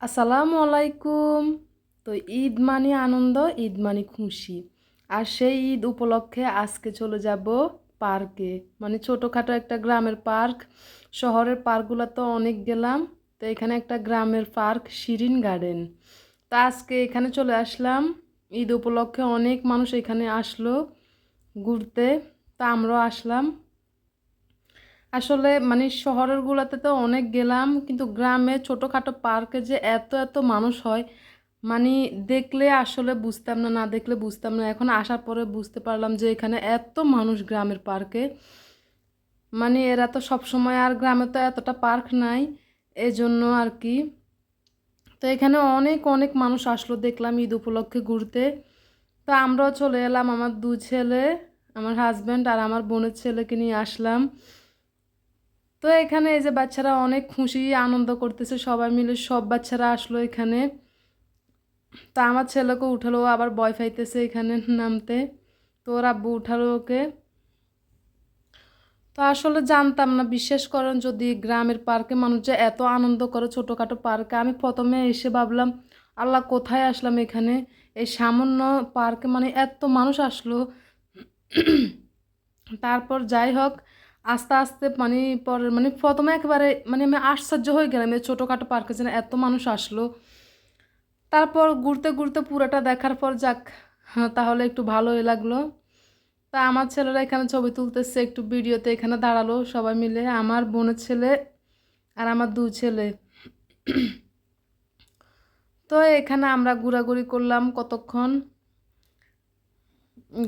আসসালামু আলাইকুম। তো ঈদ মানে আনন্দ, ঈদ মানে খুশি। আর সেই ঈদ উপলক্ষে আজকে চলে যাব পার্কে, মানে ছোটোখাটো একটা গ্রামের পার্ক। শহরের পার্কগুলো তো অনেক গেলাম, তো এখানে একটা গ্রামের পার্ক শিরিন গার্ডেন। তো আজকে এখানে চলে আসলাম। ঈদ উপলক্ষে অনেক মানুষ এখানে আসলো ঘুরতে, তা আমরাও আসলাম। আসলে মানে শহরের গুলাতে তো অনেক গেলাম, কিন্তু গ্রামে ছোটোখাটো পার্কে যে এত এত মানুষ হয়, মানে দেখলে আসলে বুঝতাম না, না দেখলে বুঝতাম না। এখন আসার পরে বুঝতে পারলাম যে এখানে এত মানুষ গ্রামের পার্কে। মানে এরা তো সব সময়, আর গ্রামে তো এতটা পার্ক নাই, এজন্য আর কি। তো এখানে অনেক অনেক মানুষ আসলো, দেখলাম ঈদ উপলক্ষে ঘুরতে। তো আমরাও চলে এলাম, আমার দু ছেলে, আমার হাজব্যান্ড আর আমার বোনের ছেলেকে নিয়ে আসলাম। তো এখানে এই যে বাচ্চারা অনেক খুশি আনন্দ করতেছে, সবাই মিলে সব বাচ্চারা আসলো এখানে। তা আমার ছেলেকে উঠালো, আবার ভয় পাইতেছে এখানে নামতে। তো ওর আব্বু উঠালো ওকে। তো আসলে জানতাম না, বিশ্বাস করেন, যদি গ্রামের পার্কে মানুষ যে এত আনন্দ করে ছোটোখাটো পার্কে, আমি প্রথমে এসে ভাবলাম আল্লাহ কোথায় আসলাম এখানে, এই সামান্য পার্কে মানে এত মানুষ আসলো। তারপর যাই হোক, আস্তে আস্তে মানে পরে মানে প্রথমে একেবারে মানে আমি আশ্চর্য হয়ে গেলাম এই ছোটোখাটো পার্কে যেন এত মানুষ আসলো। তারপর ঘুরতে ঘুরতে পুরোটা দেখার পর যাক, হ্যাঁ তাহলে একটু ভালোই লাগলো। তা আমার ছেলেরা এখানে ছবি তুলতেছে, একটু ভিডিওতে এখানে দাঁড়ালো সবাই মিলে, আমার বোনের ছেলে আর আমার দু ছেলে। তো এখানে আমরা ঘোরাঘুরি করলাম কতক্ষণ,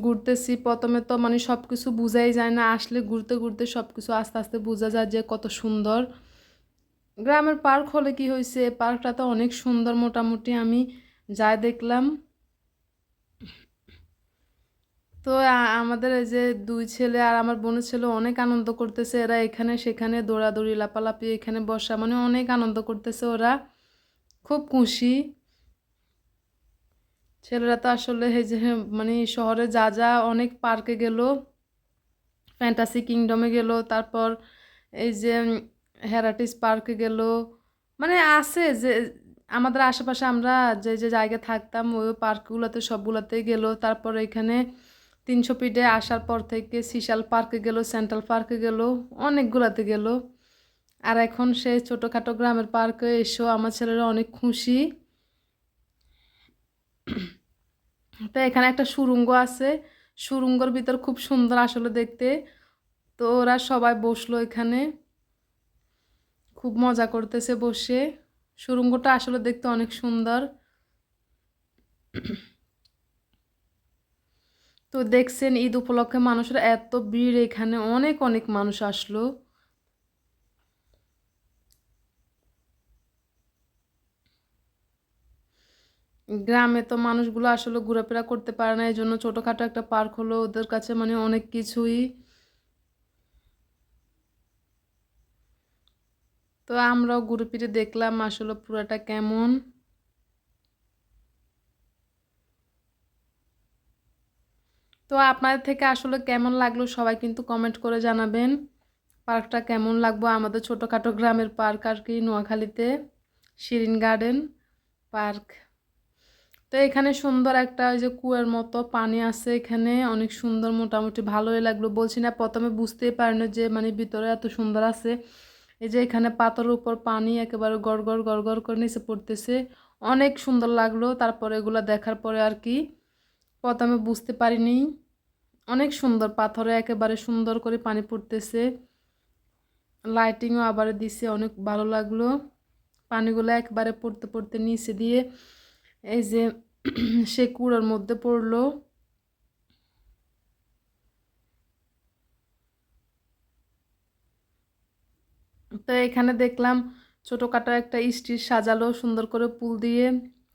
ঘুরতেছি। প্রথমে তো মানে সব কিছু বোঝাই যায় না, আসলে ঘুরতে ঘুরতে সব কিছু আস্তে আস্তে বোঝা যায় যে কত সুন্দর গ্রামের পার্ক হলে কি হয়েছে, পার্কটা তো অনেক সুন্দর। মোটামুটি আমি যাই দেখলাম। তো আমাদের এই যে দুই ছেলে আর আমার বোনের ছেলে অনেক আনন্দ করতেছে, এরা এখানে সেখানে দৌড়াদৌড়ি লাপালাপি, এখানে বসা, মানে অনেক আনন্দ করতেছে ওরা, খুব খুশি। ছেলেরা তো আসলে এই যে মানে শহরে যা যা অনেক পার্কে গেল, ফ্যান্টাসি কিংডমে গেল, তারপর এই যে হেরাটিস পার্কে গেল, মানে আছে যে আমাদের আশেপাশে আমরা যে যে জায়গায় থাকতাম ওই পার্কগুলোতে সবগুলোতেই গেল। তারপর এখানে 300 ফিটে আসার পর থেকে সিশাল পার্কে গেল, সেন্ট্রাল পার্কে গেল, অনেকগুলাতে গেল। আর এখন সেই ছোটোখাটো গ্রামের পার্কে এসেও আমার ছেলেরা অনেক খুশি। তো এখানে একটা সুড়ঙ্গ আছে, সুড়ঙ্গর ভিতর খুব সুন্দর আসলে দেখতে। তো ওরা সবাই বসলো এখানে, খুব মজা করতেছে বসে। সুড়ঙ্গটা আসলে দেখতে অনেক সুন্দর। তো দেখছেন ঈদ উপলক্ষে মানুষের এত ভিড়, এখানে অনেক অনেক মানুষ আসলো। গ্রামে তো মানুষগুলো আসলে ঘোরাফেরা করতে পারে না, এই জন্য ছোটোখাটো একটা পার্ক হলো ওদের কাছে মানে অনেক কিছুই। তো আমরাও ঘুরে ফিরে দেখলাম আসলে পুরাটা কেমন। তো আপনাদের থেকে আসলে কেমন লাগলো সবাই কিন্তু কমেন্ট করে জানাবেন, পার্কটা কেমন লাগবে। আমাদের ছোটোখাটো গ্রামের পার্ক আর কি, নোয়াখালীতে শিরিন গার্ডেন পার্ক। তো এখানে সুন্দর একটা ওই যে কুয়ার মতো পানি আছে, এখানে অনেক সুন্দর, মোটামুটি ভালোই লাগলো। বলছি না প্রথমে বুঝতেই পারিনি যে মানে ভিতরে এত সুন্দর আছে। এই যে এখানে পাথরের উপর পানি একেবারে গড় গড় গড় গড় করে নিচে পড়তেছে, অনেক সুন্দর লাগলো। তারপরে এগুলো দেখার পরে আর কি প্রথমে বুঝতে পারিনি, অনেক সুন্দর, পাথরে একেবারে সুন্দর করে পানি পড়তেছে, লাইটিংও আবার দিছে, অনেক ভালো লাগলো। পানিগুলো একবারে পড়তে পড়তে নিচে দিয়ে এই যে সে কুড়োর মধ্যে পড়লো। তো এখানে দেখলাম ছোটোখাটো একটা স্টেজ সাজালো সুন্দর করে ফুল দিয়ে,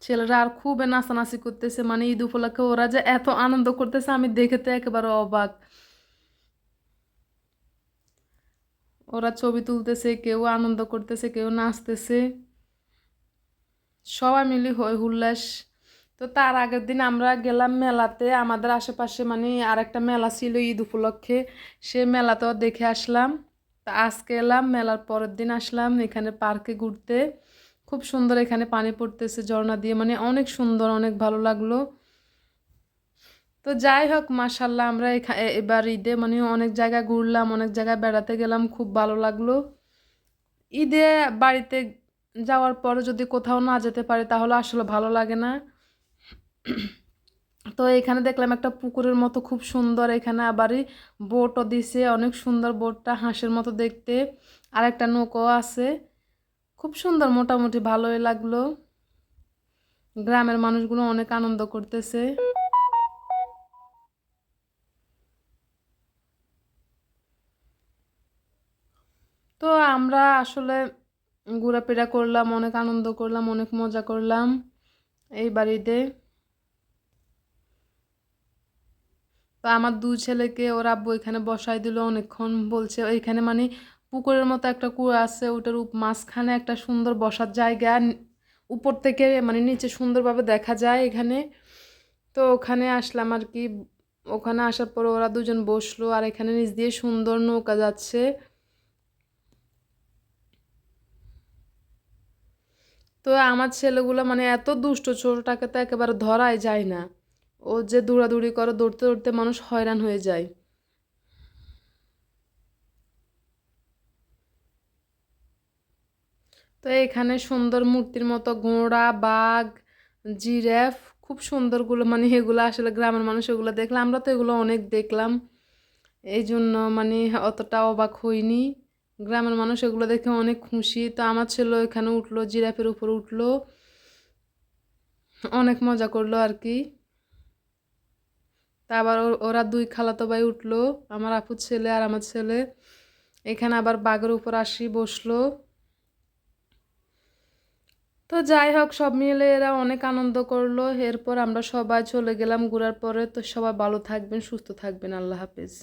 ছেলেরা আর খুব নাচানাচি করতেছে, মানে ঈদ উপলক্ষে ওরা যে এত আনন্দ করতেছে আমি দেখে তো একেবারে অবাক। ওরা ছবি তুলতেছে, কেউ আনন্দ করতেছে, কেউ নাচতেছে, সবাই মিলে হই হুল্লাস। তো তার আগের দিন আমরা গেলাম মেলাতে, আমাদের আশেপাশে মানে আরেকটা মেলা ছিল ঈদ উপলক্ষে, সে মেলাতেও দেখে আসলাম। তা আজকে এলাম, মেলার পরের দিন আসলাম এখানে পার্কে ঘুরতে, খুব সুন্দর এখানে পানি পড়তেছে ঝর্ণা দিয়ে, মানে অনেক সুন্দর, অনেক ভালো লাগলো। তো যাই হোক, মাশাল্লাহ আমরা এবার ঈদে মানে অনেক জায়গায় ঘুরলাম, অনেক জায়গায় বেড়াতে গেলাম, খুব ভালো লাগলো। ঈদে বাড়িতে যাওয়ার পরে যদি কোথাও না যেতে পারি তাহলে আসলে ভালো লাগে না। তো এখানে দেখলাম একটা পুকুরের মতো খুব সুন্দর, এখানে আবারই বোটও দিছে, অনেক সুন্দর বোটটা, হাঁসের মতো দেখতে। আর একটা নৌকো আছে, খুব সুন্দর, মোটামুটি ভালোই লাগলো। গ্রামের মানুষগুলো অনেক আনন্দ করতেছে। তো আমরা আসলে ঘোরাফেরা করলাম, অনেক আনন্দ করলাম, অনেক মজা করলাম এই বাড়িতে। তো আমার দুই ছেলেকে ওর আব্বু এখানে বসাই দিল অনেকক্ষণ, বলছে ওইখানে মানে পুকুরের মতো একটা কুয়া আছে, ওটার মাঝখানে একটা সুন্দর বসার জায়গা, উপর থেকে মানে নিচে সুন্দরভাবে দেখা যায় এখানে। তো ওখানে আসলাম আর কি। ওখানে আসার পর ওরা দুজন বসলো, আর এখানে নিচ দিয়ে সুন্দর নৌকা যাচ্ছে। তো আমার ছেলেগুলো মানে এত দুষ্ট, ছোটটাকে তো একেবারে ধরাই যায় না। ও যে দৌড়াদৌড়ি করে, দৌড়তে দৌড়তে মানুষ হয়রান হয়ে যায়। তো এখানে সুন্দর মূর্তির মতো ঘোড়া, বাঘ, জিরাফ, খুব সুন্দরগুলো, মানে এগুলো আসলে গ্রামের মানুষ এগুলো দেখলে, আমরা তো এগুলো অনেক দেখলাম, এই জন্য মানে অতটা অবাক হইনি। গ্রামের মানুষ এগুলো দেখে অনেক খুশি। তো আমার ছেলে এখানে উঠলো, জিরাফের উপর উঠলো, অনেক মজা করলো আর কি। তা আবার ওরা দুই খালাতো ভাই উঠলো, আমার আপুর ছেলে আর আমার ছেলে। এখানে আবার বাঘের উপর আসি বসলো। তো যাই হোক, সব মিলে এরা অনেক আনন্দ করলো। এরপর আমরা সবাই চলে গেলাম ঘোরার পরে। তো সবাই ভালো থাকবেন, সুস্থ থাকবেন, আল্লাহ হাফেজ।